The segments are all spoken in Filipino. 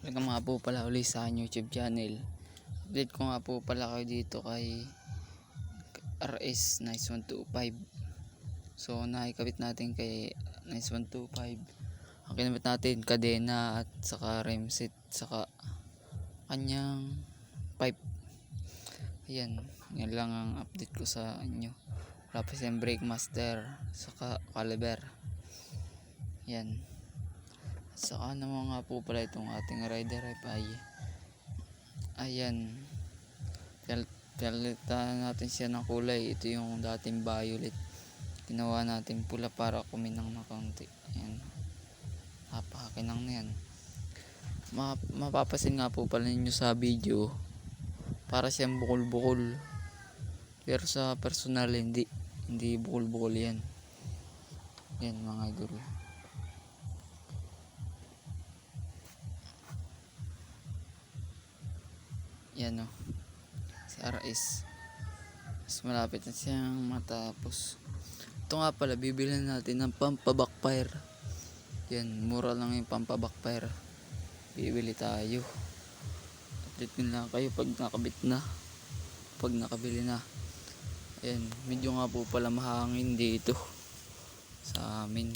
Welcome nga po pala ulit sa YouTube channel. Update ko nga po pala kayo dito kay RS Nice 125. So nakikabit natin kay Nice 125. Ang kinabit natin kadena at saka rem set saka kanyang pipe. Ayan, yan lang ang update ko sa inyo. Tapos yung brake master saka caliber. Yan. Saka naman nga po pala itong ating rider ay ayan, palitan natin siya ng kulay. Ito yung dating violet, ginawa natin pula para kuminang na kaunti. Ayan, napakakinang na yan. Mapapasin nga po pala ninyo sa video, para siyang bukol-bukol, pero sa personal hindi bukol-bukol yan. Yan mga idol. Yan o, si RS. Mas malapit na siyang matapos. Ito nga pala, bibilhan natin ng pampabackfire. Yan, mura lang yung pampabackfire. Bibili tayo. Update din lang kayo pag nakabit na, pag nakabili na. Ayan, medyo nga po pala mahangin dito sa amin.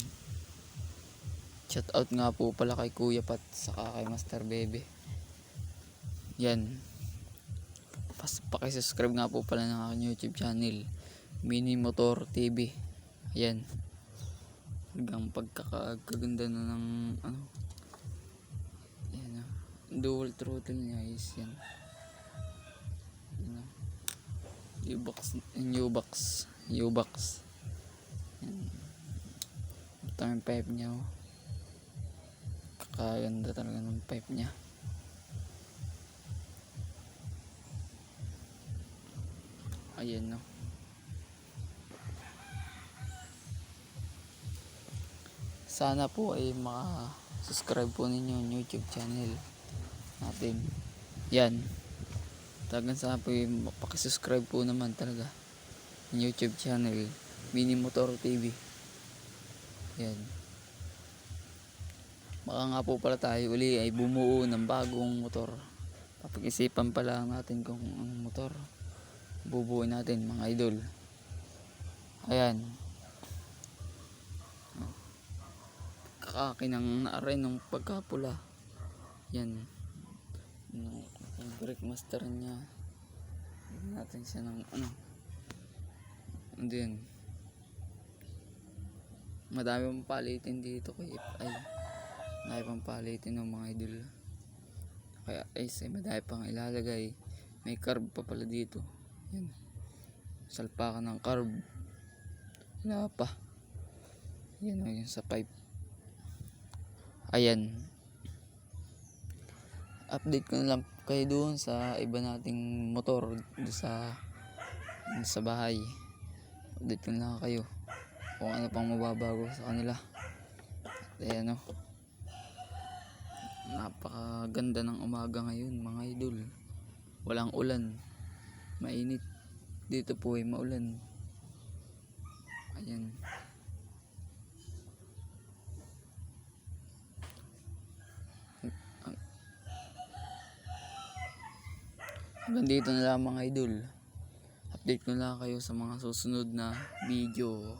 Shout out nga po pala kay Kuya Pat saka kay Master Bebe. Yan, pakisubscribe nga po pala ng aking YouTube channel, Mini Motor TV. Ayan, hanggang pagkakaganda na ng yan, dual throttle niya is yan. U-box. Yan. Ito yung pipe niya. Kakaganda talaga ng pipe niya. Ayan no. Sana po ay maka-subscribe po ninyo yung YouTube channel natin. Yan. Talagang sana po yung pakisubscribe po naman talaga yung YouTube channel, Mini Motor TV. Yan. Baka nga po pala tayo uli ay bumuo ng bagong motor. Papag-isipan pala natin kung anong motor bubuuin natin mga idol. Ayan, kakakinang naaray ng pagkapula. Yan, yung brake master niya, bigyan natin siya ng and then madami pang palitin dito kay FI. Madami pang palitin ng mga idol. Kaya ay madami pang ilalagay. May carb pa pala dito. Yan, salpakan ng carb. Wala pa. Yan o, yun sa pipe. Ayan, update ko na lang kayo doon sa iba nating motor doon sa bahay. Update ko na lang kayo kung ano pang mababago sa kanila. Ayan o, napakaganda ng umaga ngayon mga idol. Walang ulan, mainit. Dito po ay maulan. Ayan, hanggang dito na lang mga idol. Update ko na lang kayo sa mga susunod na video.